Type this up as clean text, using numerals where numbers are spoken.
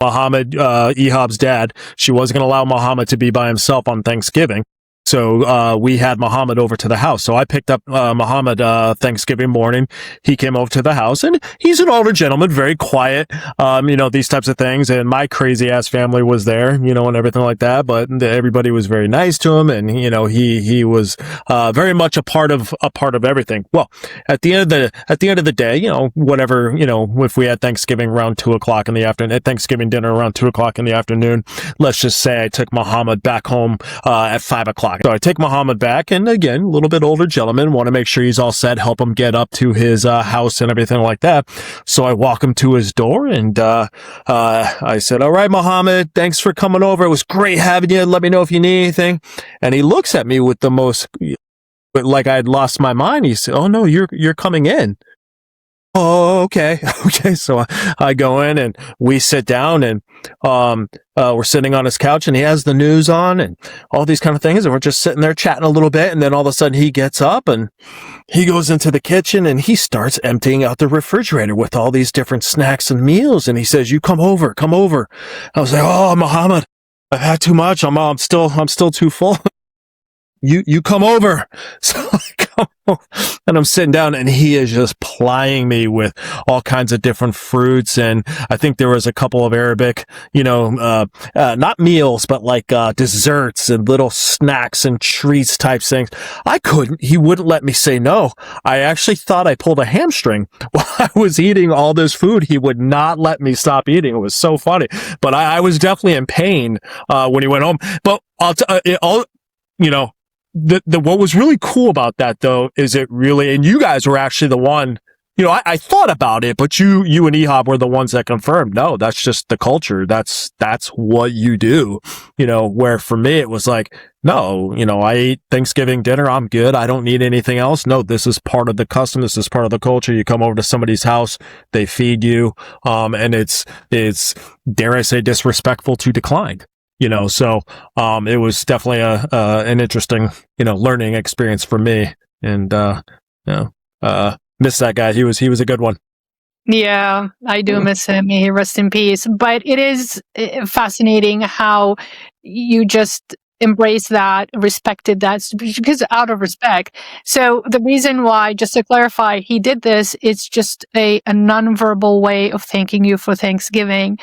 Mohammed, Ehab's dad, she wasn't going to allow Mohammed to be by himself on Thanksgiving. So we had Mohammed over to the house. So I picked up Mohammed Thanksgiving morning. He came over to the house, and he's an older gentleman, very quiet, these types of things. And my crazy ass family was there, and everything like that. But everybody was very nice to him, and he was very much a part of everything. Well, at the end of the day, whatever, if we had Thanksgiving around 2:00 in the afternoon, Thanksgiving dinner around 2:00 in the afternoon, let's just say I took Mohammed back home at 5:00. So I take Mohammed back, and again, a little bit older gentleman, want to make sure he's all set, help him get up to his house and everything like that. So I walk him to his door, and I said, "All right, Mohammed, thanks for coming over. It was great having you. Let me know if you need anything." And he looks at me with the most, like I'd lost my mind. He said, "Oh no, you're coming in." Oh, okay. Okay. So I go in, and we sit down, and we're sitting on his couch, and he has the news on and all these kind of things. And we're just sitting there chatting a little bit. And then all of a sudden he gets up, and he goes into the kitchen, and he starts emptying out the refrigerator with all these different snacks and meals. And he says, "You come over, come over." I was like, "Oh, Muhammad, I've had too much. I'm still too full." You come over. So I come over, and I'm sitting down, and he is just plying me with all kinds of different fruits. And I think there was a couple of Arabic, not meals, but like, desserts and little snacks and treats type things. He wouldn't let me say no. I actually thought I pulled a hamstring while I was eating all this food. He would not let me stop eating. It was so funny, but I was definitely in pain, when he went home. But what was really cool about that, though, is it really, and you guys were actually the one, I thought about it, but you and Ehab were the ones that confirmed, no, that's just the culture. That's what you do, where for me, it was like, no, I ate Thanksgiving dinner. I'm good. I don't need anything else. No, this is part of the custom. This is part of the culture. You come over to somebody's house, they feed you. And it's, dare I say, disrespectful to decline. So it was definitely an interesting, learning experience for me, and miss that guy. He was a good one. Yeah, I do miss him. May he rest in peace. But it is fascinating how you just embrace that, respected that, because out of respect. So the reason why, just to clarify, he did this, it's just a nonverbal way of thanking you for Thanksgiving.